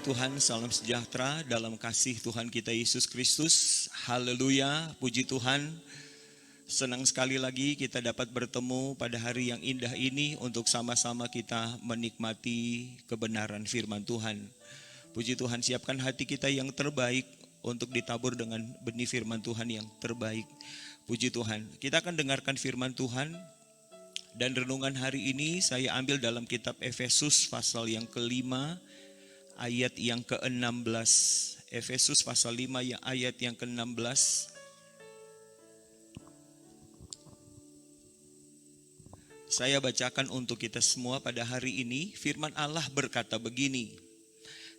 Tuhan, salam sejahtera dalam kasih Tuhan kita Yesus Kristus. Haleluya, puji Tuhan. Senang sekali lagi kita dapat bertemu pada hari yang indah ini untuk sama-sama kita menikmati kebenaran firman Tuhan. Puji Tuhan, siapkan hati kita yang terbaik untuk ditabur dengan benih firman Tuhan yang terbaik. Puji Tuhan, kita akan dengarkan firman Tuhan. Dan renungan hari ini saya ambil dalam kitab Efesus pasal yang kelima, ayat yang ke-16. Efesus pasal 5 ayat yang ke-16. Saya bacakan untuk kita semua pada hari ini. Firman Allah berkata begini,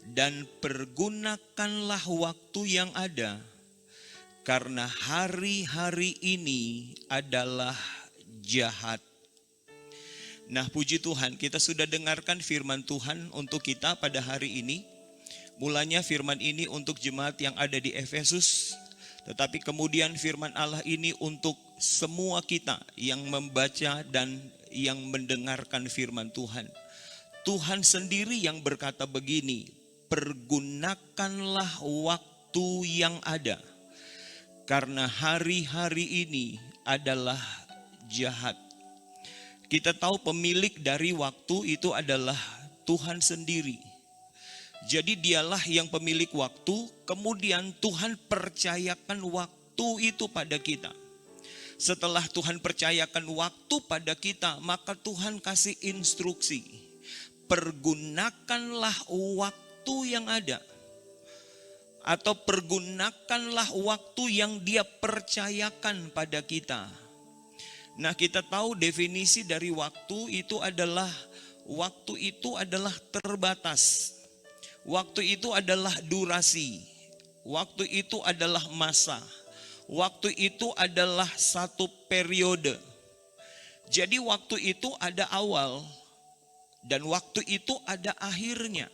"Dan pergunakanlah waktu yang ada, karena hari-hari ini adalah jahat." Nah, puji Tuhan, kita sudah dengarkan firman Tuhan untuk kita pada hari ini. Mulanya firman ini untuk jemaat yang ada di Efesus, tetapi kemudian firman Allah ini untuk semua kita yang membaca dan yang mendengarkan firman Tuhan. Tuhan sendiri yang berkata begini, "Pergunakanlah waktu yang ada, karena hari-hari ini adalah jahat." Kita tahu pemilik dari waktu itu adalah Tuhan sendiri. Jadi dialah yang pemilik waktu, kemudian Tuhan percayakan waktu itu pada kita. Setelah Tuhan percayakan waktu pada kita, maka Tuhan kasih instruksi. Pergunakanlah waktu yang ada. Atau pergunakanlah waktu yang Dia percayakan pada kita. Nah, kita tahu definisi dari waktu itu adalah terbatas. Waktu itu adalah durasi. Waktu itu adalah masa. Waktu itu adalah satu periode. Jadi waktu itu ada awal dan waktu itu ada akhirnya.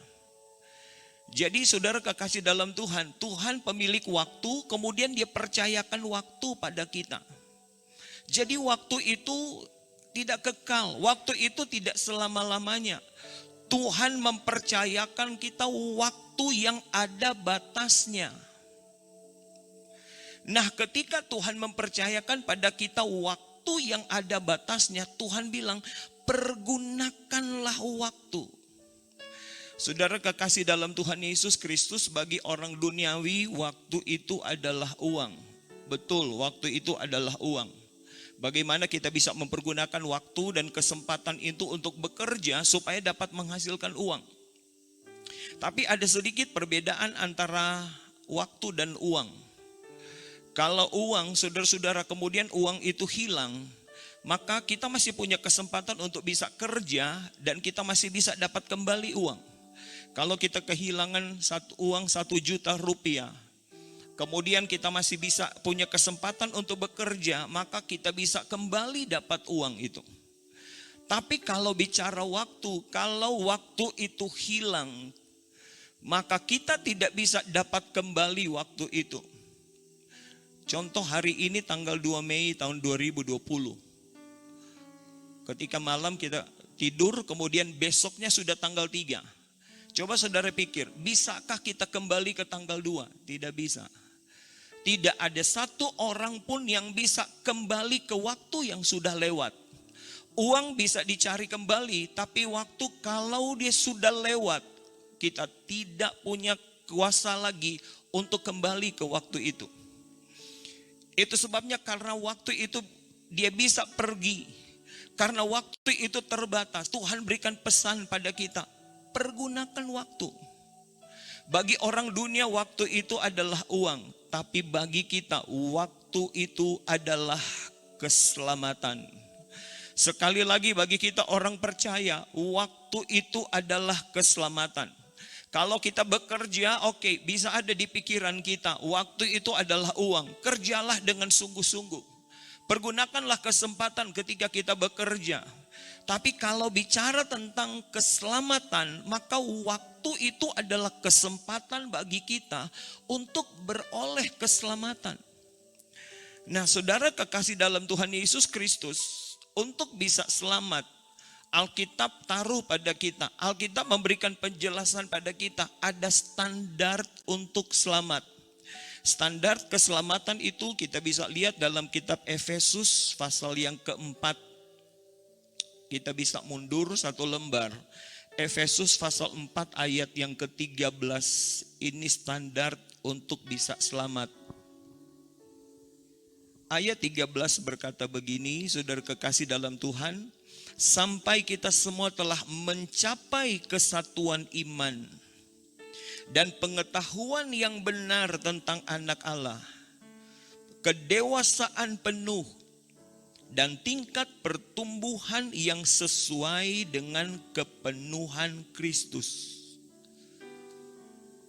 Jadi saudara kekasih dalam Tuhan, Tuhan pemilik waktu, kemudian Dia percayakan waktu pada kita. Jadi waktu itu tidak kekal, waktu itu tidak selama-lamanya. Tuhan mempercayakan kita waktu yang ada batasnya. Nah, ketika Tuhan mempercayakan pada kita waktu yang ada batasnya, Tuhan bilang, pergunakanlah waktu. Saudara kekasih dalam Tuhan Yesus Kristus, bagi orang duniawi, waktu itu adalah uang. Betul, waktu itu adalah uang. Bagaimana kita bisa mempergunakan waktu dan kesempatan itu untuk bekerja supaya dapat menghasilkan uang. Tapi ada sedikit perbedaan antara waktu dan uang. Kalau uang, saudara-saudara, kemudian uang itu hilang, maka kita masih punya kesempatan untuk bisa kerja dan kita masih bisa dapat kembali uang. Kalau kita kehilangan uang 1 juta rupiah, kemudian kita masih bisa punya kesempatan untuk bekerja, maka kita bisa kembali dapat uang itu. Tapi kalau bicara waktu, kalau waktu itu hilang, maka kita tidak bisa dapat kembali waktu itu. Contoh hari ini tanggal 2 Mei tahun 2020. Ketika malam kita tidur, kemudian besoknya sudah tanggal 3. Coba saudara pikir, bisakah kita kembali ke tanggal 2? Tidak bisa. Tidak ada satu orang pun yang bisa kembali ke waktu yang sudah lewat. Uang bisa dicari kembali, tapi waktu kalau dia sudah lewat, kita tidak punya kuasa lagi untuk kembali ke waktu itu. Itu sebabnya karena waktu itu dia bisa pergi. Karena waktu itu terbatas, Tuhan berikan pesan pada kita, pergunakan waktu. Bagi orang dunia waktu itu adalah uang, tapi bagi kita waktu itu adalah keselamatan. Sekali lagi bagi kita orang percaya, waktu itu adalah keselamatan. Kalau kita bekerja, oke, bisa ada di pikiran kita, waktu itu adalah uang. Kerjalah dengan sungguh-sungguh. Pergunakanlah kesempatan ketika kita bekerja. Tapi kalau bicara tentang keselamatan, maka waktu itu adalah kesempatan bagi kita untuk beroleh keselamatan. Nah, saudara kekasih dalam Tuhan Yesus Kristus, untuk bisa selamat, Alkitab taruh pada kita. Alkitab memberikan penjelasan pada kita. Ada standar untuk selamat. Standar keselamatan itu kita bisa lihat dalam kitab Efesus pasal yang keempat. Kita bisa mundur satu lembar. Efesus pasal 4 ayat yang ke-13. Ini standar untuk bisa selamat. Ayat 13 berkata begini, saudara kekasih dalam Tuhan, sampai kita semua telah mencapai kesatuan iman dan pengetahuan yang benar tentang anak Allah, kedewasaan penuh dan tingkat pertumbuhan yang sesuai dengan kepenuhan Kristus.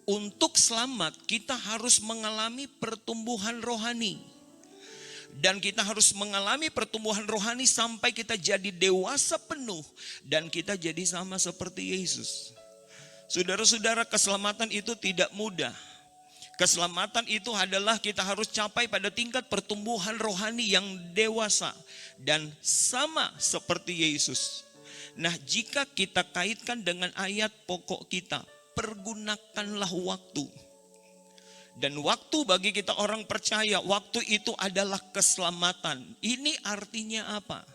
Untuk selamat kita harus mengalami pertumbuhan rohani. Dan kita harus mengalami pertumbuhan rohani sampai kita jadi dewasa penuh. Dan kita jadi sama seperti Yesus. Saudara-saudara, keselamatan itu tidak mudah. Keselamatan itu adalah kita harus capai pada tingkat pertumbuhan rohani yang dewasa. Dan sama seperti Yesus. Nah, jika kita kaitkan dengan ayat pokok kita, pergunakanlah waktu. Dan waktu bagi kita orang percaya, waktu itu adalah keselamatan. Ini artinya apa?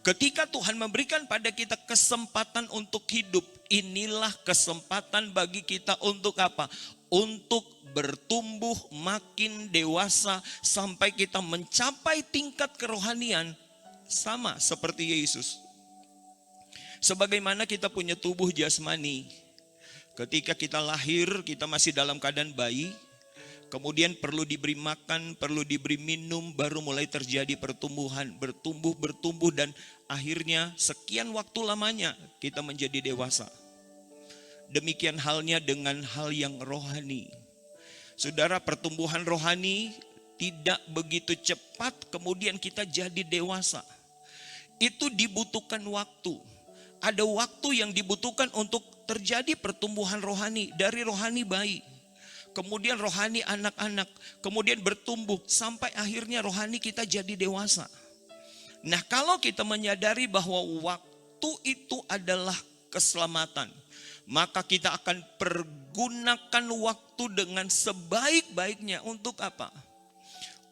Ketika Tuhan memberikan pada kita kesempatan untuk hidup, inilah kesempatan bagi kita untuk apa? Untuk bertumbuh makin dewasa sampai kita mencapai tingkat kerohanian sama seperti Yesus. Sebagaimana kita punya tubuh jasmani, ketika kita lahir, kita masih dalam keadaan bayi. Kemudian perlu diberi makan, perlu diberi minum, baru mulai terjadi pertumbuhan, bertumbuh dan akhirnya sekian waktu lamanya kita menjadi dewasa. Demikian halnya dengan hal yang rohani. Saudara, pertumbuhan rohani tidak begitu cepat kemudian kita jadi dewasa. Itu dibutuhkan waktu. Ada waktu yang dibutuhkan untuk terjadi pertumbuhan rohani dari rohani bayi. Kemudian rohani anak-anak, kemudian bertumbuh sampai akhirnya rohani kita jadi dewasa. Nah, kalau kita menyadari bahwa waktu itu adalah keselamatan, maka kita akan pergunakan waktu dengan sebaik-baiknya untuk apa?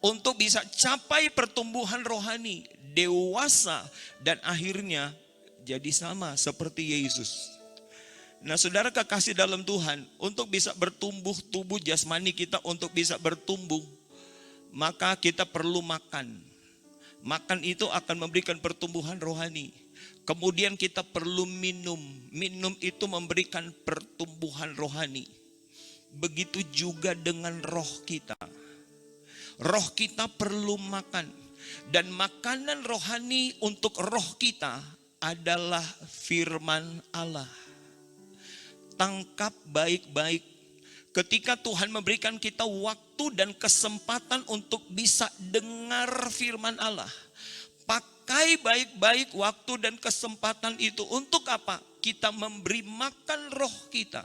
Untuk bisa capai pertumbuhan rohani, dewasa, dan akhirnya jadi sama seperti Yesus. Nah, saudara kekasih dalam Tuhan, untuk bisa bertumbuh tubuh jasmani kita untuk bisa bertumbuh, maka kita perlu makan. Makan itu akan memberikan pertumbuhan rohani. Kemudian kita perlu minum. Minum itu memberikan pertumbuhan rohani. Begitu juga dengan roh kita. Roh kita perlu makan. Dan makanan rohani untuk roh kita adalah firman Allah. Tangkap baik-baik. Ketika Tuhan memberikan kita waktu dan kesempatan untuk bisa dengar firman Allah, pakai baik-baik waktu dan kesempatan itu untuk apa? Kita memberi makan roh kita.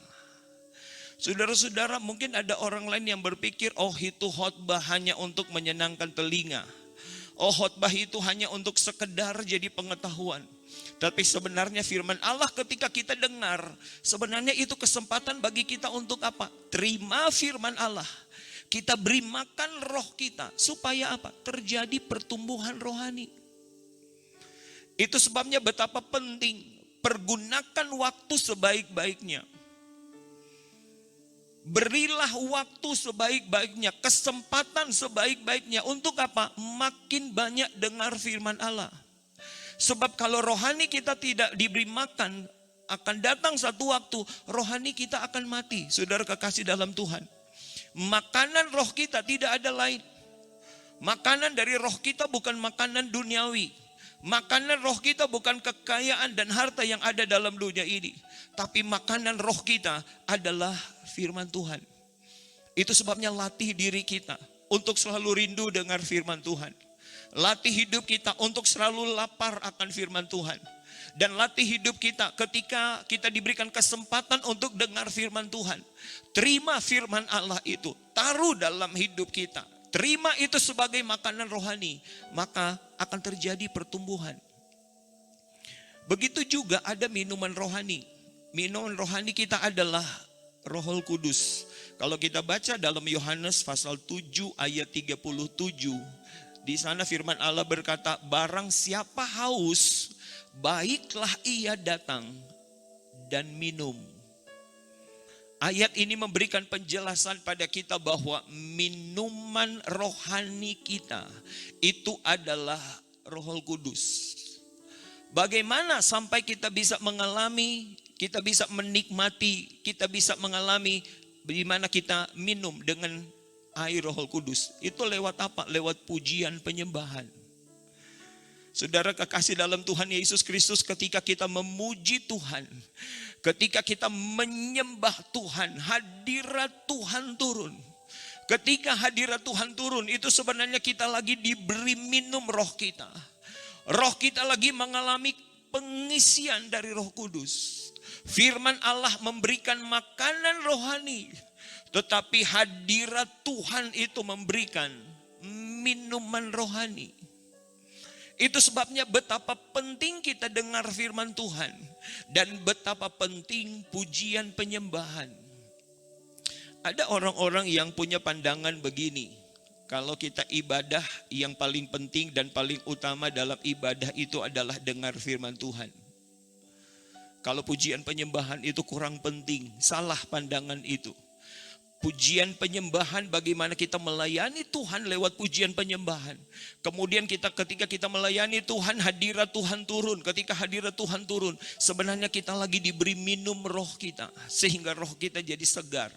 Saudara-saudara, mungkin ada orang lain yang berpikir, oh itu khotbah hanya untuk menyenangkan telinga. Oh, khotbah itu hanya untuk sekedar jadi pengetahuan. Tapi sebenarnya firman Allah ketika kita dengar, sebenarnya itu kesempatan bagi kita untuk apa? Terima firman Allah. Kita beri makan roh kita. Supaya apa? Terjadi pertumbuhan rohani. Itu sebabnya betapa penting. Pergunakan waktu sebaik-baiknya. Berilah waktu sebaik-baiknya. Kesempatan sebaik-baiknya. Untuk apa? Makin banyak dengar firman Allah. Sebab kalau rohani kita tidak diberi makan, akan datang satu waktu rohani kita akan mati. Saudara kekasih dalam Tuhan. Makanan roh kita tidak ada lain. Makanan dari roh kita bukan makanan duniawi. Makanan roh kita bukan kekayaan dan harta yang ada dalam dunia ini. Tapi makanan roh kita adalah firman Tuhan. Itu sebabnya latih diri kita untuk selalu rindu dengar firman Tuhan. Latih hidup kita untuk selalu lapar akan firman Tuhan. Dan latih hidup kita ketika kita diberikan kesempatan untuk dengar firman Tuhan. Terima firman Allah itu, taruh dalam hidup kita. Terima itu sebagai makanan rohani, maka akan terjadi pertumbuhan. Begitu juga ada minuman rohani. Minuman rohani kita adalah Roh Kudus. Kalau kita baca dalam Yohanes pasal 7 ayat 37, di sana firman Allah berkata, barang siapa haus, baiklah ia datang dan minum. Ayat ini memberikan penjelasan pada kita bahwa minuman rohani kita itu adalah Roh Kudus. Bagaimana sampai kita bisa mengalami, kita bisa menikmati, kita bisa mengalami di mana kita minum dengan air Roh Kudus. Itu lewat apa? Lewat pujian penyembahan. Saudara kekasih dalam Tuhan Yesus Kristus, ketika kita memuji Tuhan, ketika kita menyembah Tuhan, hadirat Tuhan turun. Ketika hadirat Tuhan turun, itu sebenarnya kita lagi diberi minum roh kita. Roh kita lagi mengalami pengisian dari Roh Kudus. Firman Allah memberikan makanan rohani, tetapi hadirat Tuhan itu memberikan minuman rohani. Itu sebabnya betapa penting kita dengar firman Tuhan dan betapa penting pujian penyembahan. Ada orang-orang yang punya pandangan begini, kalau kita ibadah, yang paling penting dan paling utama dalam ibadah itu adalah dengar firman Tuhan. Kalau pujian penyembahan itu kurang penting, salah pandangan itu. Pujian penyembahan, bagaimana kita melayani Tuhan lewat pujian penyembahan. Kemudian ketika kita melayani Tuhan, hadirat Tuhan turun. Ketika hadirat Tuhan turun, sebenarnya kita lagi diberi minum roh kita, sehingga roh kita jadi segar.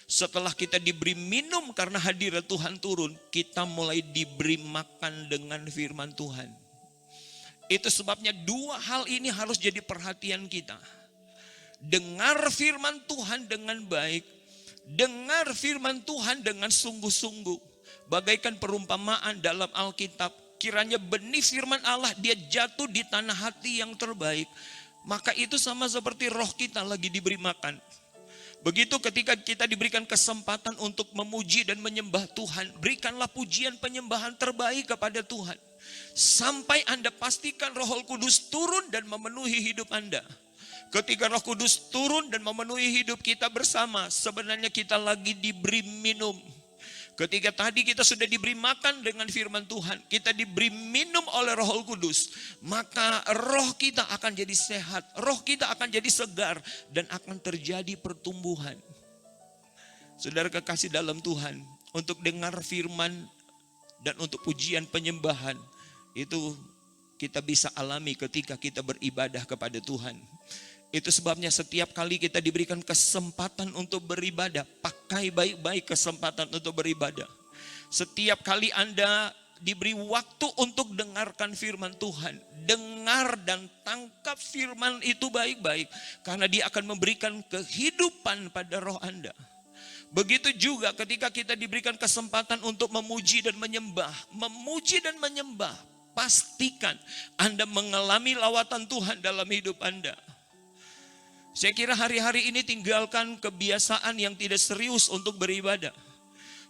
Setelah kita diberi minum karena hadirat Tuhan turun, kita mulai diberi makan dengan firman Tuhan. Itu sebabnya dua hal ini harus jadi perhatian kita. Dengar firman Tuhan dengan baik, dengar firman Tuhan dengan sungguh-sungguh. Bagaikan perumpamaan dalam Alkitab, kiranya benih firman Allah dia jatuh di tanah hati yang terbaik. Maka itu sama seperti roh kita lagi diberi makan. Begitu ketika kita diberikan kesempatan untuk memuji dan menyembah Tuhan, berikanlah pujian penyembahan terbaik kepada Tuhan. Sampai Anda pastikan Roh Kudus turun dan memenuhi hidup Anda. Ketika Roh Kudus turun dan memenuhi hidup kita bersama, sebenarnya kita lagi diberi minum. Ketika tadi kita sudah diberi makan dengan firman Tuhan, kita diberi minum oleh Roh Kudus, maka roh kita akan jadi sehat, roh kita akan jadi segar, dan akan terjadi pertumbuhan. Saudara kekasih dalam Tuhan, untuk dengar firman dan untuk pujian penyembahan, itu kita bisa alami ketika kita beribadah kepada Tuhan. Itu sebabnya setiap kali kita diberikan kesempatan untuk beribadah, pakai baik-baik kesempatan untuk beribadah. Setiap kali Anda diberi waktu untuk dengarkan firman Tuhan, dengar dan tangkap firman itu baik-baik, karena dia akan memberikan kehidupan pada roh Anda. Begitu juga ketika kita diberikan kesempatan untuk memuji dan menyembah, pastikan Anda mengalami lawatan Tuhan dalam hidup Anda. Saya kira hari-hari ini tinggalkan kebiasaan yang tidak serius untuk beribadah.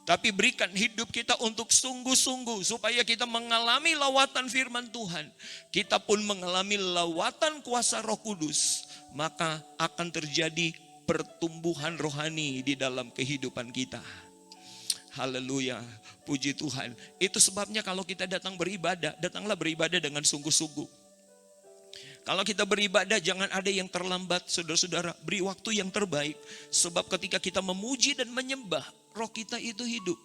Tapi berikan hidup kita untuk sungguh-sungguh supaya kita mengalami lawatan firman Tuhan. Kita pun mengalami lawatan kuasa Roh Kudus. Maka akan terjadi pertumbuhan rohani di dalam kehidupan kita. Haleluya, puji Tuhan. Itu sebabnya kalau kita datang beribadah, datanglah beribadah dengan sungguh-sungguh. Kalau kita beribadah jangan ada yang terlambat, saudara-saudara. Beri waktu yang terbaik. Sebab ketika kita memuji dan menyembah, roh kita itu hidup.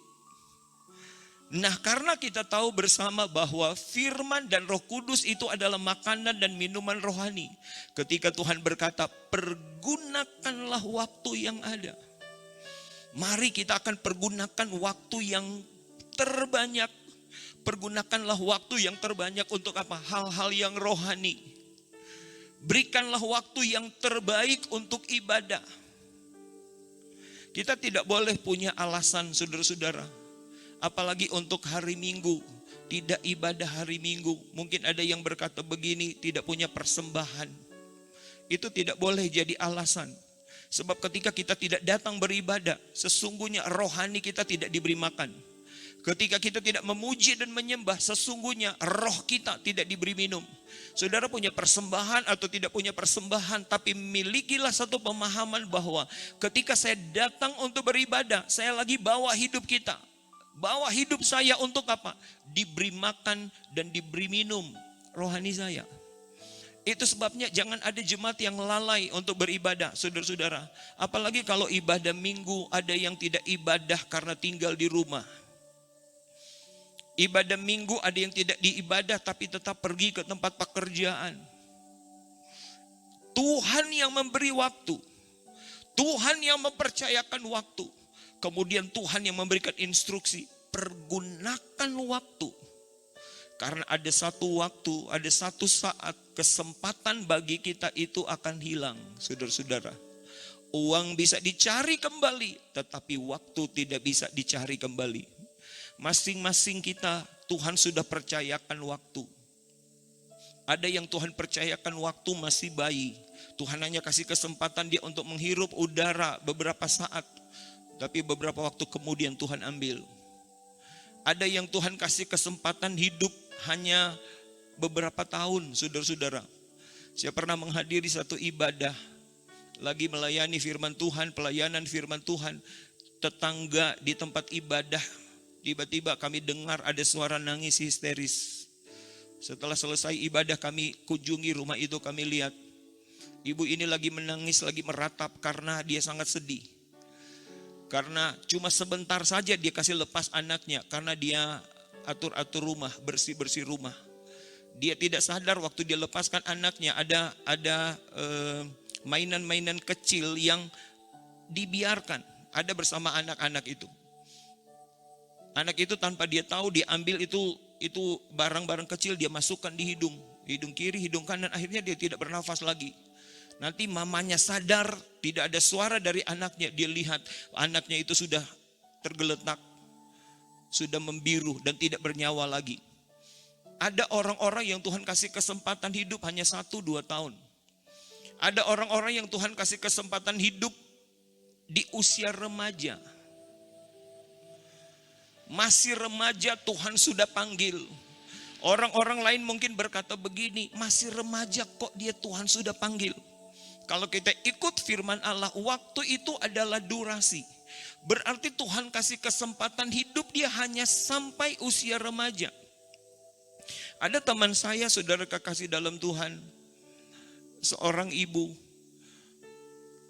Nah, karena kita tahu bersama bahwa firman dan Roh Kudus itu adalah makanan dan minuman rohani. Ketika Tuhan berkata, pergunakanlah waktu yang ada. Mari kita akan pergunakan waktu yang terbanyak. Pergunakanlah waktu yang terbanyak untuk apa? Hal-hal yang rohani. Berikanlah waktu yang terbaik untuk ibadah. Kita tidak boleh punya alasan, saudara-saudara. Apalagi untuk hari Minggu, tidak ibadah hari Minggu. Mungkin ada yang berkata begini, tidak punya persembahan. Itu tidak boleh jadi alasan. Sebab ketika kita tidak datang beribadah, sesungguhnya rohani kita tidak diberi makan. Ketika kita tidak memuji dan menyembah, sesungguhnya roh kita tidak diberi minum. Saudara punya persembahan atau tidak punya persembahan, tapi milikilah satu pemahaman bahwa ketika saya datang untuk beribadah, saya lagi bawa hidup kita. Bawa hidup saya untuk apa? Diberi makan dan diberi minum rohani saya. Itu sebabnya jangan ada jemaat yang lalai untuk beribadah, saudara-saudara. Apalagi kalau ibadah minggu, ada yang tidak ibadah karena tinggal di rumah. Ibadah minggu ada yang tidak diibadah tapi tetap pergi ke tempat pekerjaan. Tuhan yang memberi waktu. Tuhan yang mempercayakan waktu. Kemudian Tuhan yang memberikan instruksi. Pergunakan waktu. Karena ada satu waktu, ada satu saat kesempatan bagi kita itu akan hilang, saudara-saudara. Uang bisa dicari kembali, tetapi waktu tidak bisa dicari kembali. Masing-masing kita, Tuhan sudah percayakan waktu. Ada yang Tuhan percayakan waktu masih bayi. Tuhan hanya kasih kesempatan dia untuk menghirup udara beberapa saat. Tapi beberapa waktu kemudian Tuhan ambil. Ada yang Tuhan kasih kesempatan hidup hanya beberapa tahun, saudara-saudara. Saya pernah menghadiri satu ibadah, lagi melayani firman Tuhan, pelayanan firman Tuhan. Tetangga di tempat ibadah, tiba-tiba kami dengar ada suara nangis histeris. Setelah selesai ibadah kami kunjungi rumah itu, kami lihat ibu ini lagi menangis, lagi meratap karena dia sangat sedih. Karena cuma sebentar saja dia kasih lepas anaknya, karena dia atur-atur rumah, bersih-bersih rumah. Dia tidak sadar waktu dia lepaskan anaknya ada mainan-mainan kecil yang dibiarkan ada bersama anak-anak itu. Anak itu tanpa dia tahu dia ambil itu barang-barang kecil, dia masukkan di hidung kiri, hidung kanan, akhirnya dia tidak bernafas lagi. Nanti mamanya sadar tidak ada suara dari anaknya, dia lihat anaknya itu sudah tergeletak, sudah membiru dan tidak bernyawa lagi. Ada orang-orang yang Tuhan kasih kesempatan hidup hanya 1-2 tahun. Ada orang-orang yang Tuhan kasih kesempatan hidup di usia remaja. Masih remaja Tuhan sudah panggil. Orang-orang lain mungkin berkata begini, masih remaja kok dia Tuhan sudah panggil. Kalau kita ikut firman Allah, waktu itu adalah durasi. Berarti Tuhan kasih kesempatan hidup dia hanya sampai usia remaja. Ada teman saya, saudara kekasih dalam Tuhan, seorang ibu.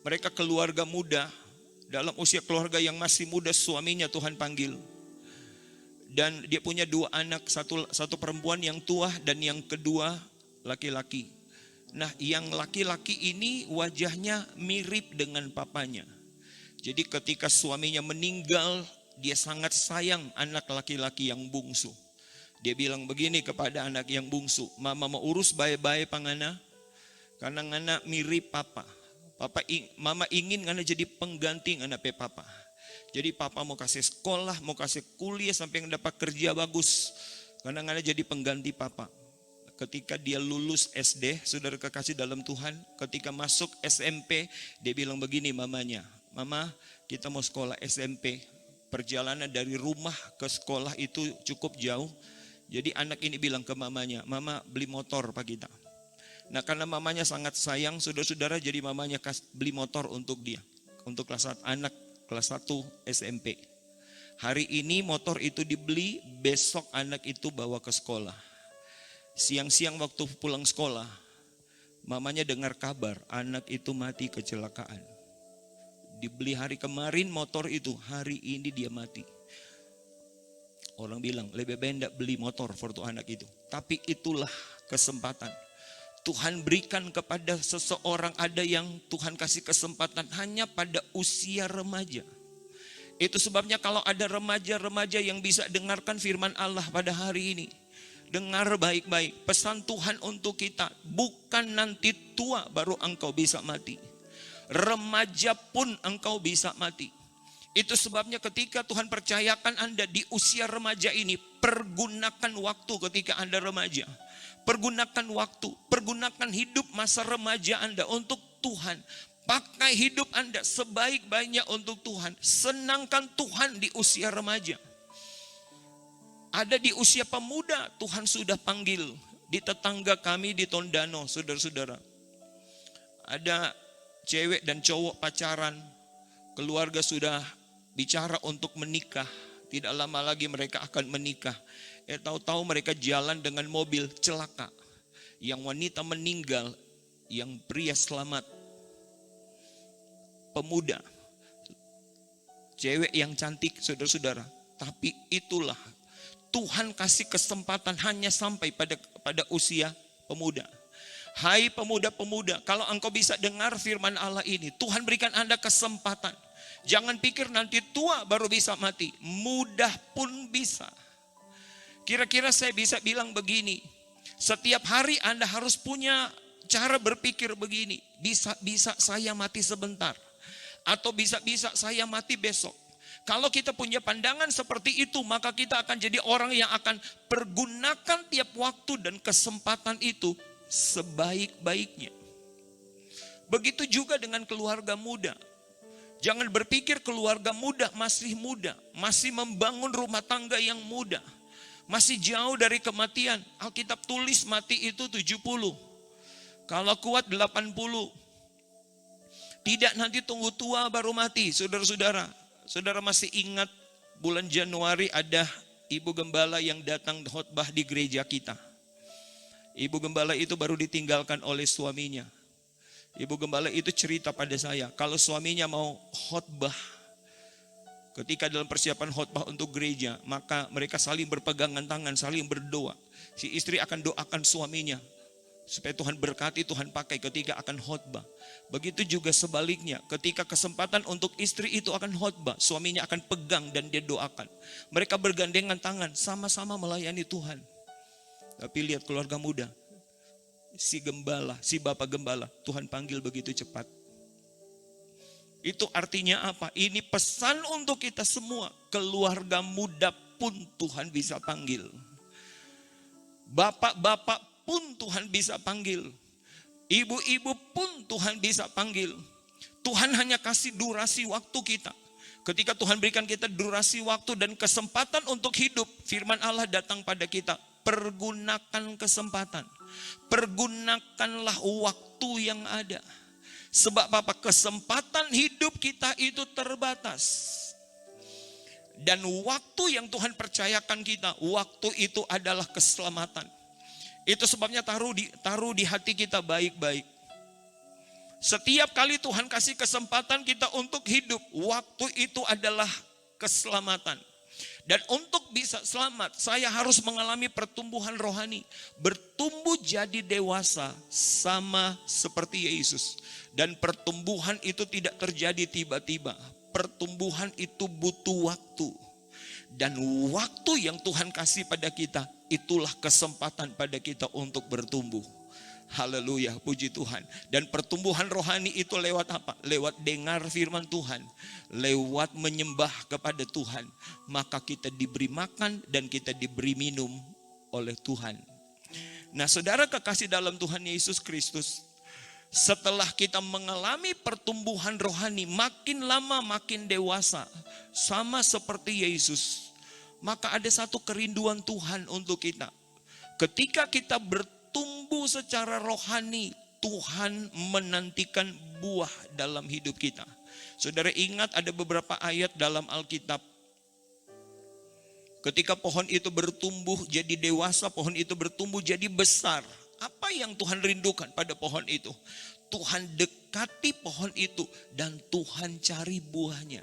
Mereka keluarga muda, dalam usia keluarga yang masih muda suaminya Tuhan panggil. Dan dia punya 2 anak, satu perempuan yang tua dan yang kedua laki-laki. Nah, yang laki-laki ini wajahnya mirip dengan papanya. Jadi ketika suaminya meninggal, dia sangat sayang anak laki-laki yang bungsu. Dia bilang begini kepada anak yang bungsu, mama mau urus baik-baik pangana, karena ngana mirip papa. Mama ingin ngana jadi pengganti ngana pe papa. Jadi papa mau kasih sekolah, mau kasih kuliah sampai dapat kerja bagus. Karena ngana jadi pengganti papa. Ketika dia lulus SD, saudara kekasih dalam Tuhan, ketika masuk SMP, dia bilang begini mamanya, mama kita mau sekolah SMP, perjalanan dari rumah ke sekolah itu cukup jauh. Jadi anak ini bilang ke mamanya, mama beli motor pak kita. Nah karena mamanya sangat sayang, saudara-saudara, jadi mamanya beli motor untuk dia, untuk anak kelas 1 SMP. Hari ini motor itu dibeli, besok anak itu bawa ke sekolah. Siang-siang waktu pulang sekolah, mamanya dengar kabar anak itu mati kecelakaan. Dibeli hari kemarin motor itu, hari ini dia mati. Orang bilang lebih baik tidak beli motor untuk anak itu. Tapi itulah kesempatan. Tuhan berikan kepada seseorang, ada yang Tuhan kasih kesempatan hanya pada usia remaja. Itu sebabnya kalau ada remaja-remaja yang bisa dengarkan firman Allah pada hari ini, dengar baik-baik, pesan Tuhan untuk kita, bukan nanti tua baru engkau bisa mati. Remaja pun engkau bisa mati. Itu sebabnya ketika Tuhan percayakan Anda di usia remaja ini, pergunakan waktu ketika Anda remaja. Pergunakan waktu, pergunakan hidup masa remaja Anda untuk Tuhan. Pakai hidup Anda sebaik-baiknya untuk Tuhan. Senangkan Tuhan di usia remaja. Ada di usia pemuda, Tuhan sudah panggil. Di tetangga kami di Tondano, saudara-saudara. Ada cewek dan cowok pacaran. Keluarga sudah bicara untuk menikah. Tidak lama lagi mereka akan menikah. Tahu-tahu mereka jalan dengan mobil, celaka. Yang wanita meninggal, yang pria selamat. Pemuda. Cewek yang cantik, saudara-saudara. Tapi itulah Tuhan kasih kesempatan hanya sampai pada usia pemuda. Hai pemuda-pemuda, kalau engkau bisa dengar firman Allah ini, Tuhan berikan Anda kesempatan. Jangan pikir nanti tua baru bisa mati, muda pun bisa. Kira-kira saya bisa bilang begini, setiap hari Anda harus punya cara berpikir begini, bisa saya mati sebentar, atau bisa saya mati besok. Kalau kita punya pandangan seperti itu, maka kita akan jadi orang yang akan pergunakan tiap waktu dan kesempatan itu sebaik-baiknya. Begitu juga dengan keluarga muda. Jangan berpikir keluarga muda, masih membangun rumah tangga yang muda, masih jauh dari kematian. Alkitab tulis mati itu 70, kalau kuat 80. Tidak nanti tunggu tua baru mati, saudara-saudara. Saudara masih ingat bulan Januari ada ibu gembala yang datang khotbah di gereja kita. Ibu gembala itu baru ditinggalkan oleh suaminya. Ibu gembala itu cerita pada saya, kalau suaminya mau khotbah, ketika dalam persiapan khotbah untuk gereja, maka mereka saling berpegangan tangan, saling berdoa. Si istri akan doakan suaminya, supaya Tuhan berkati, Tuhan pakai ketika akan khotbah. Begitu juga sebaliknya, ketika kesempatan untuk istri itu akan khotbah, suaminya akan pegang dan dia doakan. Mereka bergandengan tangan, sama-sama melayani Tuhan. Tapi lihat keluarga muda, si gembala, si bapak gembala, Tuhan panggil begitu cepat. Itu artinya apa? Ini pesan untuk kita semua. Keluarga muda pun Tuhan bisa panggil. Bapak-bapak pun Tuhan bisa panggil. Ibu-ibu pun Tuhan bisa panggil. Tuhan hanya kasih durasi waktu kita. Ketika Tuhan berikan kita durasi waktu dan kesempatan untuk hidup, firman Allah datang pada kita. Pergunakan kesempatan. Pergunakanlah waktu yang ada. Sebab apa? Kesempatan hidup kita itu terbatas. Dan waktu yang Tuhan percayakan kita, waktu itu adalah keselamatan. Itu sebabnya taruh di hati kita baik-baik. Setiap kali Tuhan kasih kesempatan kita untuk hidup, waktu itu adalah keselamatan. Dan untuk bisa selamat, saya harus mengalami pertumbuhan rohani. Bertumbuh jadi dewasa sama seperti Yesus. Dan pertumbuhan itu tidak terjadi tiba-tiba. Pertumbuhan itu butuh waktu. Dan waktu yang Tuhan kasih pada kita, itulah kesempatan pada kita untuk bertumbuh. Haleluya, puji Tuhan. Dan pertumbuhan rohani itu lewat apa? Lewat dengar firman Tuhan. Lewat menyembah kepada Tuhan. Maka kita diberi makan dan kita diberi minum oleh Tuhan. Nah saudara kekasih dalam Tuhan Yesus Kristus, setelah kita mengalami pertumbuhan rohani, makin lama makin dewasa, sama seperti Yesus, maka ada satu kerinduan Tuhan untuk kita. Ketika kita bertumbuh secara rohani, Tuhan menantikan buah dalam hidup kita. Saudara ingat ada beberapa ayat dalam Alkitab. Ketika pohon itu bertumbuh jadi dewasa, pohon itu bertumbuh jadi besar. Apa yang Tuhan rindukan pada pohon itu? Tuhan dekati pohon itu dan Tuhan cari buahnya.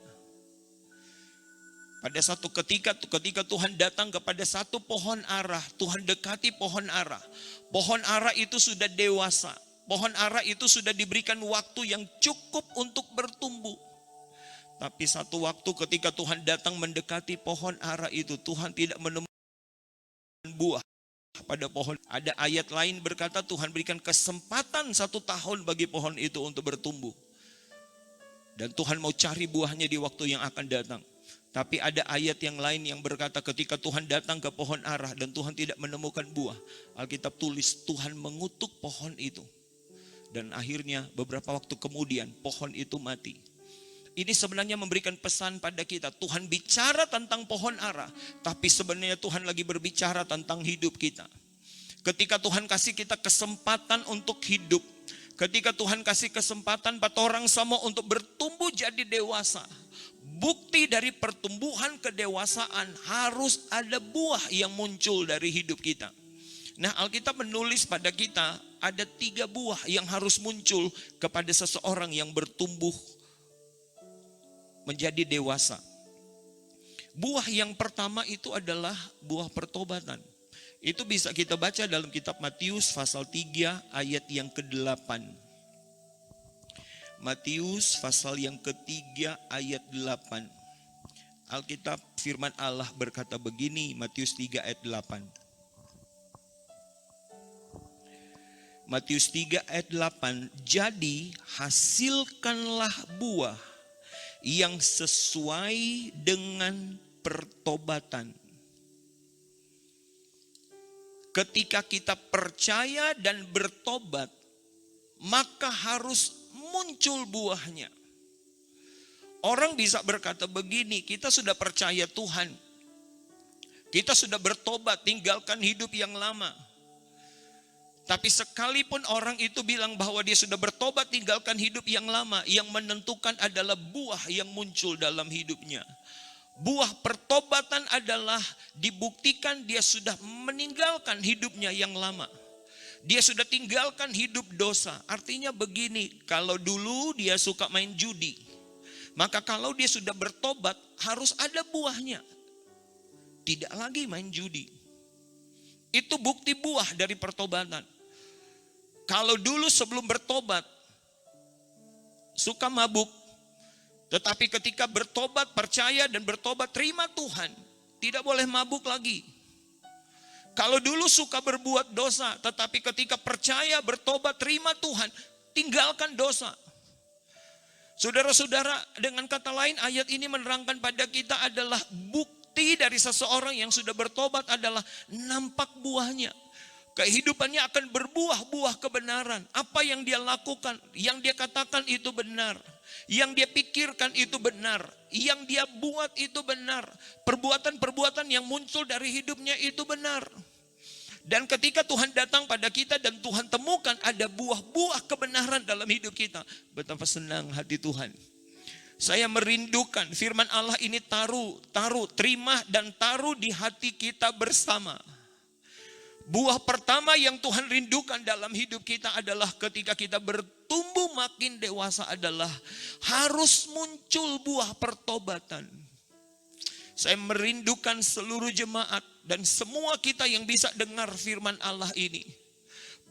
Pada satu ketika Tuhan datang kepada satu pohon ara, Tuhan dekati pohon ara. Pohon ara itu sudah dewasa. Pohon ara itu sudah diberikan waktu yang cukup untuk bertumbuh. Tapi satu waktu ketika Tuhan datang mendekati pohon ara itu, Tuhan tidak menemukan buah pada pohon. Ada ayat lain berkata Tuhan berikan kesempatan 1 tahun bagi pohon itu untuk bertumbuh. Dan Tuhan mau cari buahnya di waktu yang akan datang. Tapi ada ayat yang lain yang berkata ketika Tuhan datang ke pohon ara dan Tuhan tidak menemukan buah. Alkitab tulis Tuhan mengutuk pohon itu. Dan akhirnya beberapa waktu kemudian pohon itu mati. Ini sebenarnya memberikan pesan pada kita. Tuhan bicara tentang pohon ara, tapi sebenarnya Tuhan lagi berbicara tentang hidup kita. Ketika Tuhan kasih kita kesempatan untuk hidup, ketika Tuhan kasih kesempatan pada orang sama untuk bertumbuh jadi dewasa, bukti dari pertumbuhan kedewasaan harus ada buah yang muncul dari hidup kita. Nah, Alkitab menulis pada kita ada 3 buah yang harus muncul kepada seseorang yang bertumbuh menjadi dewasa. Buah yang pertama itu adalah buah pertobatan. Itu bisa kita baca dalam kitab Matius pasal 3 ayat yang ke-8. Matius pasal yang ke-3 ayat 8. Alkitab firman Allah berkata begini, Matius 3 ayat 8. Matius 3 ayat 8, jadi hasilkanlah buah yang sesuai dengan pertobatan. Ketika kita percaya dan bertobat, maka harus muncul buahnya. Orang bisa berkata begini, kita sudah percaya Tuhan, kita sudah bertobat, tinggalkan hidup yang lama. Tapi sekalipun orang itu bilang bahwa dia sudah bertobat, tinggalkan hidup yang lama, yang menentukan adalah buah yang muncul dalam hidupnya. Buah pertobatan adalah dibuktikan dia sudah meninggalkan hidupnya yang lama. Dia sudah tinggalkan hidup dosa. Artinya begini, kalau dulu dia suka main judi, maka kalau dia sudah bertobat harus ada buahnya. Tidak lagi main judi. Itu bukti buah dari pertobatan. Kalau dulu sebelum bertobat suka mabuk, tetapi ketika bertobat, percaya dan bertobat, terima Tuhan, tidak boleh mabuk lagi. Kalau dulu suka berbuat dosa, tetapi ketika percaya, bertobat, terima Tuhan, tinggalkan dosa. Saudara-saudara, dengan kata lain ayat ini menerangkan pada kita adalah bukti dari seseorang yang sudah bertobat adalah nampak buahnya. Kehidupannya akan berbuah-buah kebenaran. Apa yang dia lakukan, yang dia katakan itu benar. Yang dia pikirkan itu benar. Yang dia buat itu benar. Perbuatan-perbuatan yang muncul dari hidupnya itu benar. Dan ketika Tuhan datang pada kita dan Tuhan temukan ada buah-buah kebenaran dalam hidup kita, betapa senang hati Tuhan. Saya merindukan firman Allah ini terima dan taruh di hati kita bersama. Buah pertama yang Tuhan rindukan dalam hidup kita adalah ketika kita bertumbuh makin dewasa adalah harus muncul buah pertobatan. Saya merindukan seluruh jemaat dan semua kita yang bisa dengar firman Allah ini.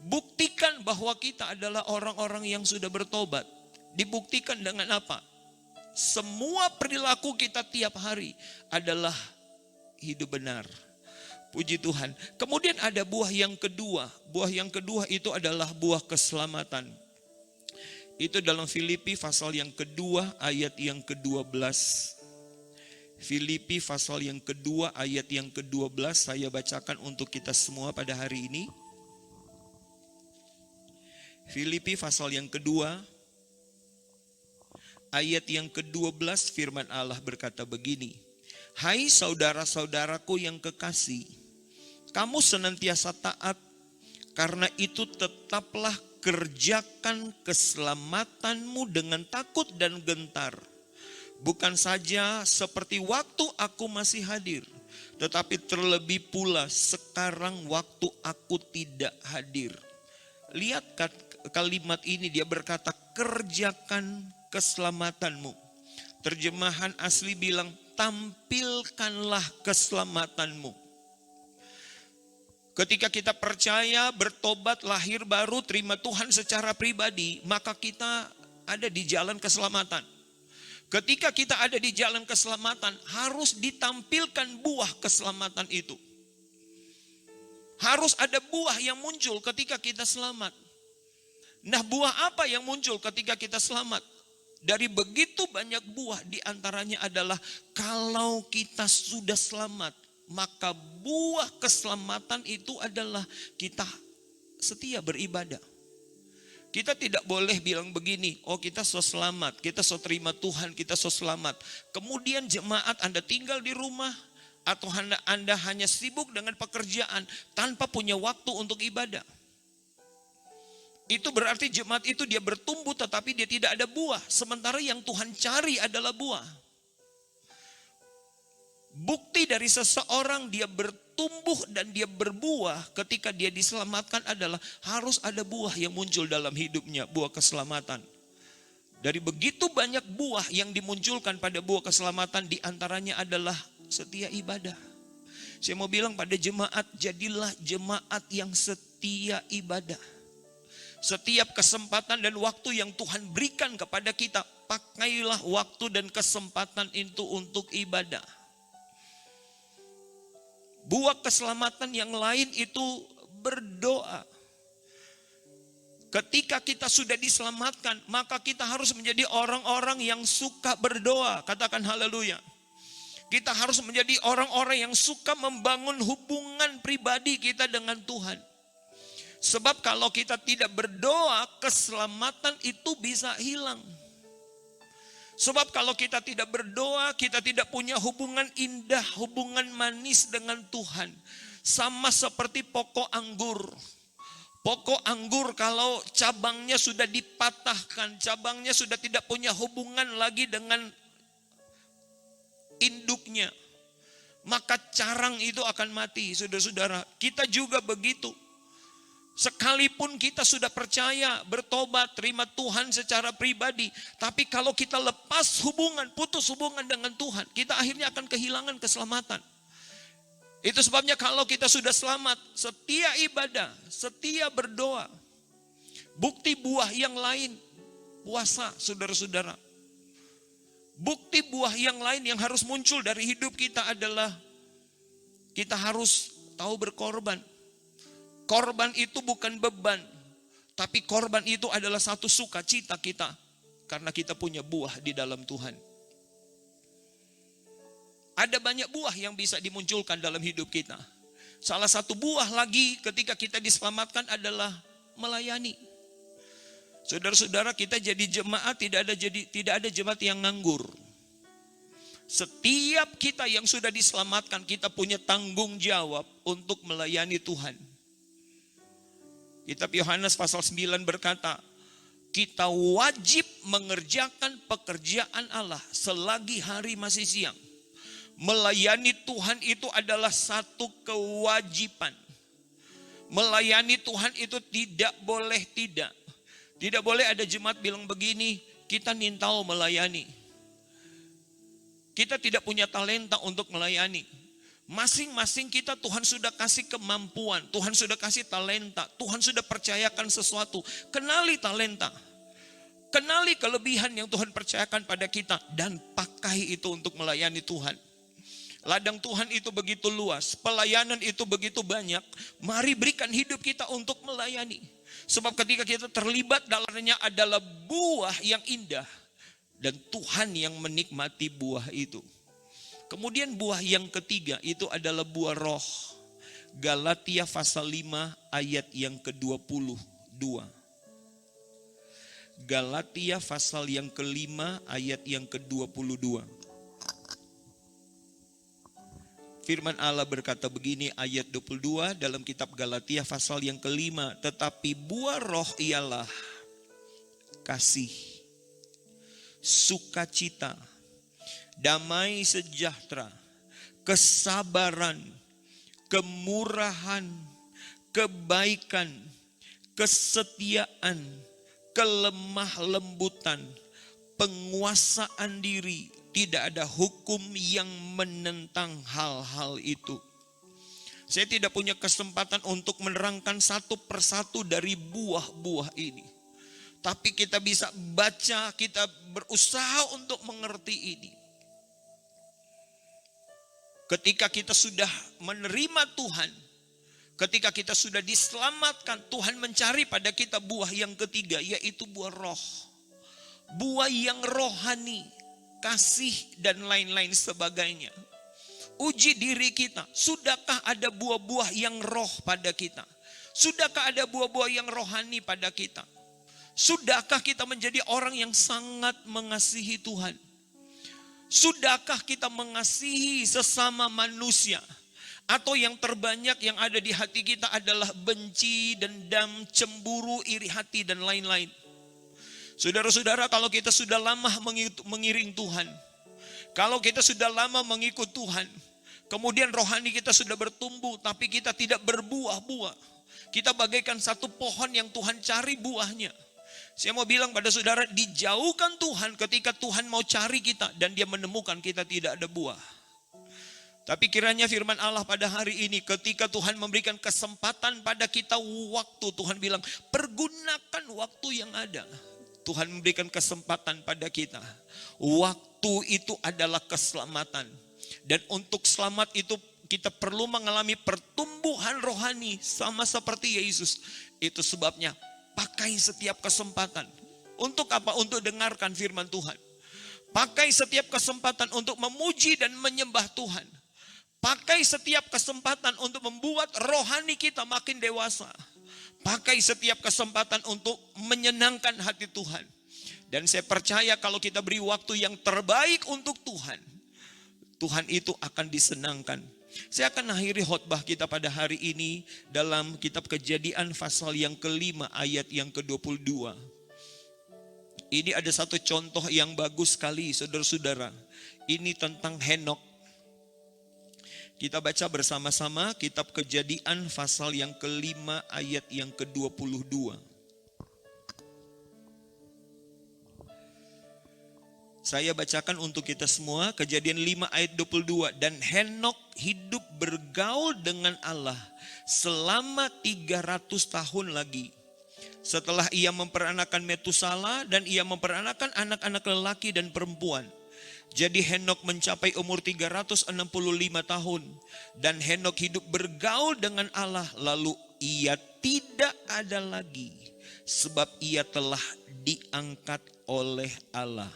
Buktikan bahwa kita adalah orang-orang yang sudah bertobat. Dibuktikan dengan apa? Semua perilaku kita tiap hari adalah hidup benar. Puji Tuhan. Kemudian ada buah yang kedua. Buah yang kedua itu adalah buah keselamatan. Itu dalam Filipi pasal yang kedua ayat yang ke-12. Filipi pasal yang kedua ayat yang ke-12 saya bacakan untuk kita semua pada hari ini. Filipi pasal yang kedua ayat yang ke-12 firman Allah berkata begini. Hai saudara-saudaraku yang kekasih, kamu senantiasa taat, karena itu tetaplah kerjakan keselamatanmu dengan takut dan gentar. Bukan saja seperti waktu aku masih hadir, tetapi terlebih pula sekarang waktu aku tidak hadir. Lihat kalimat ini, dia berkata kerjakan keselamatanmu. Terjemahan asli bilang tampilkanlah keselamatanmu. Ketika kita percaya, bertobat, lahir baru, terima Tuhan secara pribadi, maka kita ada di jalan keselamatan. Ketika kita ada di jalan keselamatan, harus ditampilkan buah keselamatan itu. Harus ada buah yang muncul ketika kita selamat. Nah, buah apa yang muncul ketika kita selamat? Dari begitu banyak buah, diantaranya adalah kalau kita sudah selamat, maka buah keselamatan itu adalah kita setia beribadah. Kita tidak boleh bilang begini, oh kita so selamat, kita so terima Tuhan, kita so selamat. Kemudian jemaat Anda tinggal di rumah, atau Anda hanya sibuk dengan pekerjaan tanpa punya waktu untuk ibadah. Itu berarti jemaat itu dia bertumbuh tetapi dia tidak ada buah. Sementara yang Tuhan cari adalah buah. Bukti dari seseorang dia bertumbuh dan dia berbuah ketika dia diselamatkan adalah harus ada buah yang muncul dalam hidupnya, buah keselamatan. Dari begitu banyak buah yang dimunculkan pada buah keselamatan, diantaranya adalah setia ibadah. Saya mau bilang pada jemaat, jadilah jemaat yang setia ibadah. Setiap kesempatan dan waktu yang Tuhan berikan kepada kita, pakailah waktu dan kesempatan itu untuk ibadah. Buah keselamatan yang lain itu berdoa. Ketika kita sudah diselamatkan, maka kita harus menjadi orang-orang yang suka berdoa. Katakan haleluya. Kita harus menjadi orang-orang yang suka membangun hubungan pribadi kita dengan Tuhan. Sebab kalau kita tidak berdoa, keselamatan itu bisa hilang. Sebab kalau kita tidak berdoa, kita tidak punya hubungan indah, hubungan manis dengan Tuhan. Sama seperti pokok anggur. Pokok anggur kalau cabangnya sudah dipatahkan, cabangnya sudah tidak punya hubungan lagi dengan induknya, maka carang itu akan mati, saudara-saudara. Kita juga begitu. Sekalipun kita sudah percaya, bertobat, terima Tuhan secara pribadi, tapi kalau kita lepas hubungan, putus hubungan dengan Tuhan, kita akhirnya akan kehilangan keselamatan. Itu sebabnya kalau kita sudah selamat, setia ibadah, setia berdoa. Bukti buah yang lain, puasa, saudara-saudara. Bukti buah yang lain yang harus muncul dari hidup kita adalah kita harus tahu berkorban. Korban itu bukan beban, tapi korban itu adalah satu sukacita kita karena kita punya buah di dalam Tuhan. Ada banyak buah yang bisa dimunculkan dalam hidup kita. Salah satu buah lagi ketika kita diselamatkan adalah melayani. Saudara-saudara, kita jadi jemaat tidak ada jemaat yang nganggur. Setiap kita yang sudah diselamatkan, kita punya tanggung jawab untuk melayani Tuhan. Kitab Yohanes pasal 9 berkata, kita wajib mengerjakan pekerjaan Allah selagi hari masih siang. Melayani Tuhan itu adalah satu kewajiban. Melayani Tuhan itu tidak boleh tidak. Tidak boleh ada jemaat bilang begini, kita nintau melayani. Kita tidak punya talenta untuk melayani. Masing-masing kita Tuhan sudah kasih kemampuan, Tuhan sudah kasih talenta, Tuhan sudah percayakan sesuatu. Kenali talenta, kenali kelebihan yang Tuhan percayakan pada kita dan pakai itu untuk melayani Tuhan. Ladang Tuhan itu begitu luas, pelayanan itu begitu banyak. Mari berikan hidup kita untuk melayani. Sebab ketika kita terlibat dalamnya adalah buah yang indah dan Tuhan yang menikmati buah itu. Kemudian buah yang ketiga itu adalah buah roh. Galatia pasal 5 ayat yang ke-22. Galatia pasal yang kelima ayat yang ke-22. Firman Allah berkata begini, ayat 22 dalam kitab Galatia pasal yang kelima. Tetapi buah roh ialah kasih, sukacita, damai sejahtera, kesabaran, kemurahan, kebaikan, kesetiaan, kelemah lembutan, penguasaan diri. Tidak ada hukum yang menentang hal-hal itu. Saya tidak punya kesempatan untuk menerangkan satu persatu dari buah-buah ini. Tapi kita bisa baca, kita berusaha untuk mengerti ini. Ketika kita sudah menerima Tuhan, ketika kita sudah diselamatkan, Tuhan mencari pada kita buah yang ketiga, yaitu buah roh. Buah yang rohani, kasih dan lain-lain sebagainya. Uji diri kita, sudahkah ada buah-buah yang roh pada kita? Sudahkah ada buah-buah yang rohani pada kita? Sudahkah kita menjadi orang yang sangat mengasihi Tuhan? Sudahkah kita mengasihi sesama manusia? Atau yang terbanyak yang ada di hati kita adalah benci, dendam, cemburu, iri hati, dan lain-lain. Saudara-saudara, kalau kita sudah lama mengiring Tuhan, kalau kita sudah lama mengikut Tuhan, kemudian rohani kita sudah bertumbuh, tapi kita tidak berbuah-buah. Kita bagaikan satu pohon yang Tuhan cari buahnya. Saya mau bilang pada saudara, dijauhkan Tuhan ketika Tuhan mau cari kita dan dia menemukan kita tidak ada buah. Tapi kiranya firman Allah pada hari ini, ketika Tuhan memberikan kesempatan pada kita waktu, Tuhan bilang, pergunakan waktu yang ada. Tuhan memberikan kesempatan pada kita. Waktu itu adalah keselamatan. Dan untuk selamat itu kita perlu mengalami pertumbuhan rohani sama seperti Yesus. Itu sebabnya pakai setiap kesempatan. Untuk apa? Untuk dengarkan firman Tuhan. Pakai setiap kesempatan untuk memuji dan menyembah Tuhan. Pakai setiap kesempatan untuk membuat rohani kita makin dewasa. Pakai setiap kesempatan untuk menyenangkan hati Tuhan. Dan saya percaya kalau kita beri waktu yang terbaik untuk Tuhan, Tuhan itu akan disenangkan. Saya akan akhiri khotbah kita pada hari ini dalam kitab Kejadian pasal yang kelima ayat yang ke-22. Ini ada satu contoh yang bagus sekali saudara-saudara. Ini tentang Henok. Kita baca bersama-sama kitab Kejadian pasal yang kelima ayat yang ke-22. Saya bacakan untuk kita semua, Kejadian 5 ayat 22. Dan Henok hidup bergaul dengan Allah selama 300 tahun lagi. Setelah ia memperanakan Metusala dan ia memperanakan anak-anak lelaki dan perempuan. Jadi Henok mencapai umur 365 tahun. Dan Henok hidup bergaul dengan Allah, lalu ia tidak ada lagi. Sebab ia telah diangkat oleh Allah.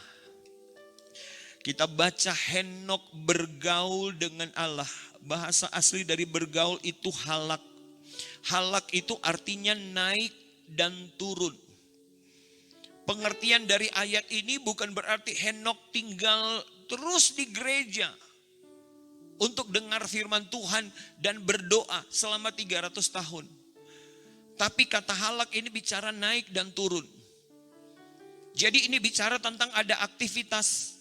Kita baca Henok bergaul dengan Allah. Bahasa asli dari bergaul itu halak. Halak itu artinya naik dan turun. Pengertian dari ayat ini bukan berarti Henok tinggal terus di gereja untuk dengar firman Tuhan dan berdoa selama 300 tahun. Tapi kata halak ini bicara naik dan turun. Jadi ini bicara tentang ada aktivitas.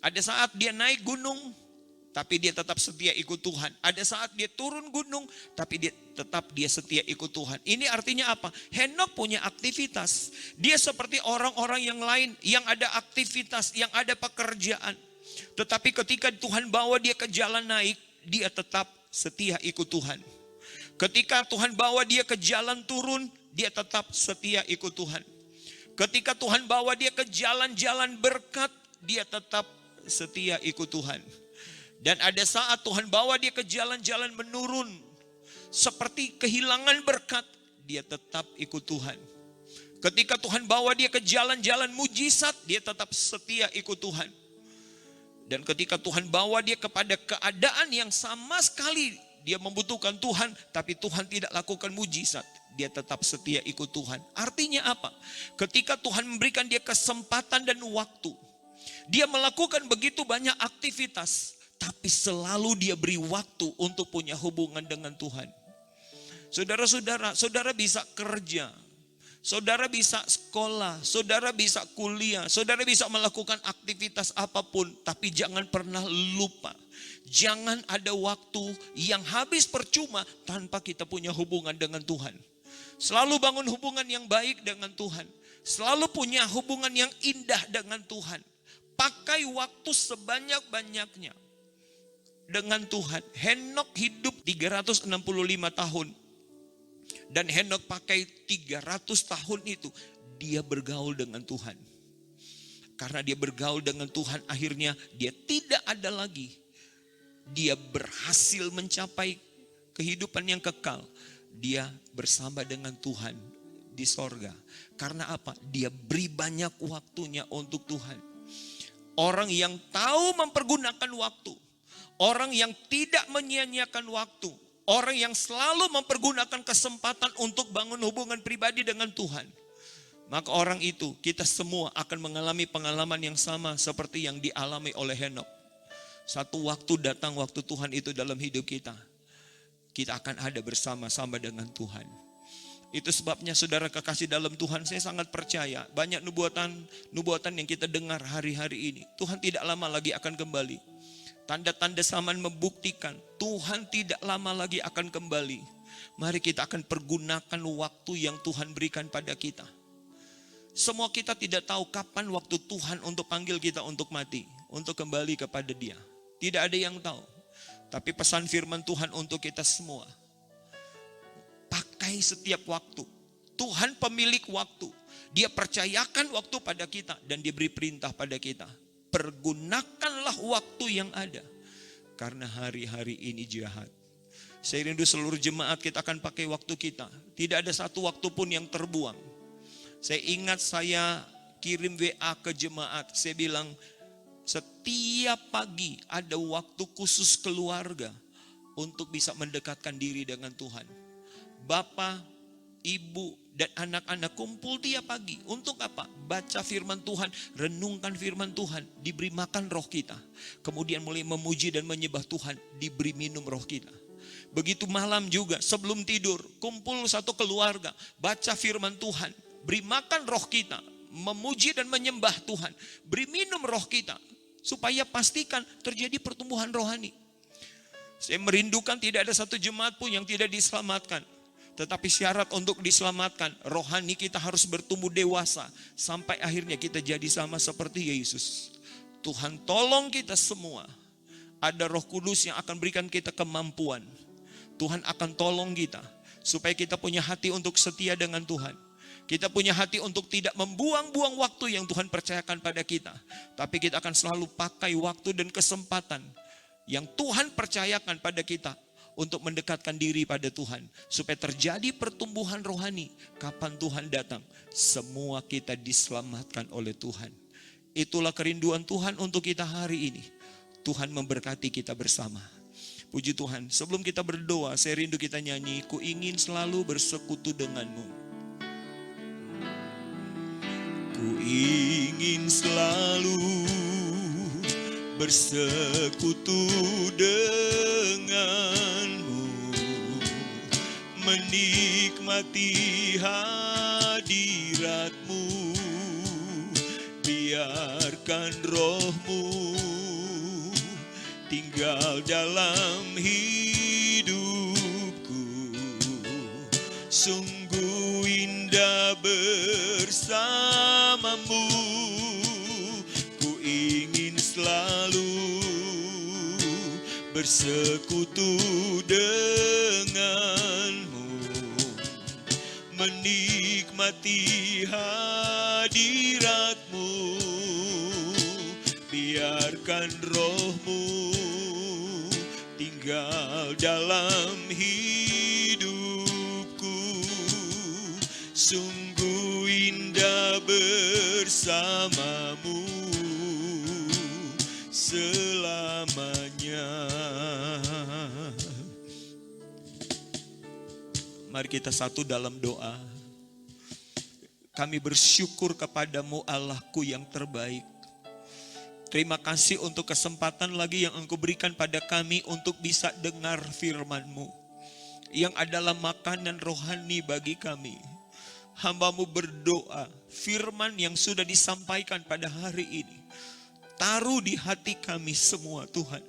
Ada saat dia naik gunung, tapi dia tetap setia ikut Tuhan. Ada saat dia turun gunung, tapi dia tetap setia ikut Tuhan. Ini artinya apa? Henok punya aktivitas. Dia seperti orang-orang yang lain yang ada aktivitas, yang ada pekerjaan. Tetapi ketika Tuhan bawa dia ke jalan naik, dia tetap setia ikut Tuhan. Ketika Tuhan bawa dia ke jalan turun, dia tetap setia ikut Tuhan. Ketika Tuhan bawa dia ke jalan-jalan berkat, dia tetap setia ikut Tuhan. Dan ada saat Tuhan bawa dia ke jalan-jalan menurun, seperti kehilangan berkat, dia tetap ikut Tuhan. Ketika Tuhan bawa dia ke jalan-jalan mujizat, dia tetap setia ikut Tuhan. Dan ketika Tuhan bawa dia kepada keadaan yang sama sekali dia membutuhkan Tuhan, tapi Tuhan tidak lakukan mujizat, dia tetap setia ikut Tuhan. Artinya apa? Ketika Tuhan memberikan dia kesempatan dan waktu, dia melakukan begitu banyak aktivitas, tapi selalu dia beri waktu untuk punya hubungan dengan Tuhan. Saudara-saudara, saudara bisa kerja, saudara bisa sekolah, saudara bisa kuliah, saudara bisa melakukan aktivitas apapun, tapi jangan pernah lupa. Jangan ada waktu yang habis percuma tanpa kita punya hubungan dengan Tuhan. Selalu bangun hubungan yang baik dengan Tuhan. Selalu punya hubungan yang indah dengan Tuhan. Pakai waktu sebanyak-banyaknya dengan Tuhan. Henok hidup 365 tahun. Dan Henok pakai 300 tahun itu dia bergaul dengan Tuhan. Karena dia bergaul dengan Tuhan, akhirnya dia tidak ada lagi. Dia berhasil mencapai kehidupan yang kekal. Dia bersama dengan Tuhan di sorga. Karena apa? Dia beri banyak waktunya untuk Tuhan. Orang yang tahu mempergunakan waktu. Orang yang tidak menyia-nyiakan waktu. Orang yang selalu mempergunakan kesempatan untuk bangun hubungan pribadi dengan Tuhan. maka orang itu, kita semua akan mengalami pengalaman yang sama seperti yang dialami oleh Henokh. Satu waktu datang, waktu Tuhan itu dalam hidup kita, kita akan ada bersama-sama dengan Tuhan. Itu sebabnya saudara kekasih dalam Tuhan, saya sangat percaya banyak nubuatan yang kita dengar hari-hari ini. Tuhan tidak lama lagi akan kembali. Tanda-tanda zaman membuktikan Tuhan tidak lama lagi akan kembali. Mari kita akan pergunakan waktu yang Tuhan berikan pada kita. Semua kita tidak tahu kapan waktu Tuhan untuk panggil kita untuk mati, untuk kembali kepada Dia. Tidak ada yang tahu. Tapi pesan firman Tuhan untuk kita semua, pakai setiap waktu. Tuhan pemilik waktu. Dia percayakan waktu pada kita dan dia beri perintah pada kita. Pergunakanlah waktu yang ada. Karena hari-hari ini jahat. Saya rindu seluruh jemaat kita akan pakai waktu kita. Tidak ada satu waktu pun yang terbuang. Saya ingat saya kirim WA ke jemaat. Saya bilang, setiap pagi ada waktu khusus keluarga untuk bisa mendekatkan diri dengan Tuhan. Bapak, ibu, dan anak-anak kumpul tiap pagi. Untuk apa? Baca firman Tuhan, renungkan firman Tuhan, diberi makan roh kita. Kemudian mulai memuji dan menyembah Tuhan, diberi minum roh kita. Begitu malam juga, sebelum tidur, kumpul satu keluarga, baca firman Tuhan, beri makan roh kita, memuji dan menyembah Tuhan, beri minum roh kita, supaya pastikan terjadi pertumbuhan rohani. Saya merindukan tidak ada satu jemaat pun yang tidak diselamatkan. Tetapi syarat untuk diselamatkan, rohani kita harus bertumbuh dewasa, sampai akhirnya kita jadi sama seperti Yesus. Tuhan tolong kita semua. Ada Roh Kudus yang akan berikan kita kemampuan. Tuhan akan tolong kita, supaya kita punya hati untuk setia dengan Tuhan. Kita punya hati untuk tidak membuang-buang waktu yang Tuhan percayakan pada kita. Tapi kita akan selalu pakai waktu dan kesempatan yang Tuhan percayakan pada kita untuk mendekatkan diri pada Tuhan. Supaya terjadi pertumbuhan rohani. Kapan Tuhan datang, semua kita diselamatkan oleh Tuhan. Itulah kerinduan Tuhan untuk kita hari ini. Tuhan memberkati kita bersama. Puji Tuhan, sebelum kita berdoa, saya rindu kita nyanyi, ku ingin selalu bersekutu denganmu. Ku ingin selalu bersekutu denganmu, menikmati hadiratmu, biarkan rohmu tinggal dalam hidupku. Sungguh indah bersamamu, ku ingin selalu bersekutu denganmu, menikmati hadiratmu, biarkan rohmu tinggal dalam hidupku. Sungguh indah bersamamu selamanya. Mari kita satu dalam doa. Kami bersyukur kepadamu Allahku yang terbaik. Terima kasih untuk kesempatan lagi yang Engkau berikan pada kami untuk bisa dengar firman-Mu, yang adalah makanan rohani bagi kami. Hamba-Mu berdoa, firman yang sudah disampaikan pada hari ini, taruh di hati kami semua Tuhan.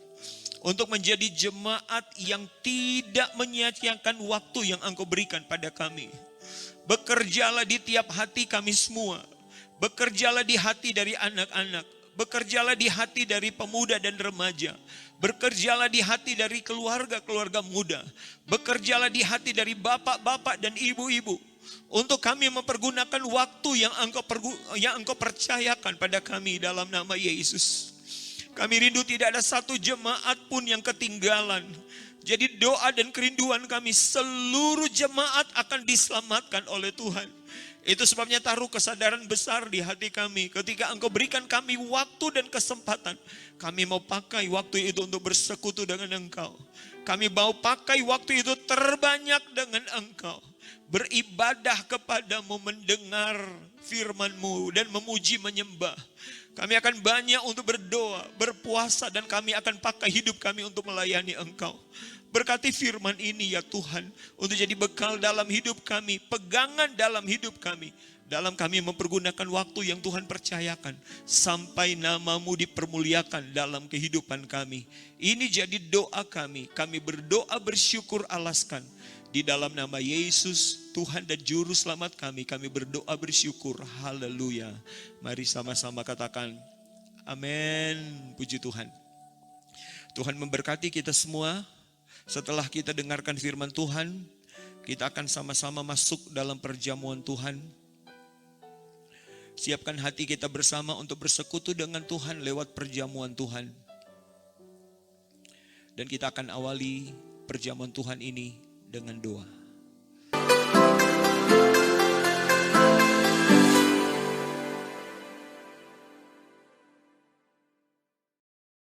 Untuk menjadi jemaat yang tidak menyia-nyiakan waktu yang Engkau berikan pada kami. Bekerjalah di tiap hati kami semua. Bekerjalah di hati dari anak-anak. Bekerjalah di hati dari pemuda dan remaja. Bekerjalah di hati dari keluarga-keluarga muda. Bekerjalah di hati dari bapak-bapak dan ibu-ibu. Untuk kami mempergunakan waktu yang Engkau percayakan pada kami dalam nama Yesus. Kami rindu tidak ada satu jemaat pun yang ketinggalan. Jadi doa dan kerinduan kami, seluruh jemaat akan diselamatkan oleh Tuhan. Itu sebabnya taruh kesadaran besar di hati kami. Ketika Engkau berikan kami waktu dan kesempatan, kami mau pakai waktu itu untuk bersekutu dengan Engkau. Kami mau pakai waktu itu terbanyak dengan Engkau. Beribadah kepadamu, mendengar firman-Mu dan memuji menyembah. Kami akan banyak untuk berdoa, berpuasa, dan kami akan pakai hidup kami untuk melayani Engkau. Berkati firman ini ya Tuhan, untuk jadi bekal dalam hidup kami, pegangan dalam hidup kami, dalam kami mempergunakan waktu yang Tuhan percayakan, sampai nama-Mu dipermuliakan dalam kehidupan kami. Ini jadi doa kami berdoa bersyukur alaskan. Di dalam nama Yesus, Tuhan dan Juru Selamat kami berdoa bersyukur. Haleluya. Mari sama-sama katakan, amin. Puji Tuhan. Tuhan memberkati kita semua. Setelah kita dengarkan firman Tuhan, kita akan sama-sama masuk dalam perjamuan Tuhan. Siapkan hati kita bersama untuk bersekutu dengan Tuhan lewat perjamuan Tuhan. Dan kita akan awali perjamuan Tuhan ini dengan doa.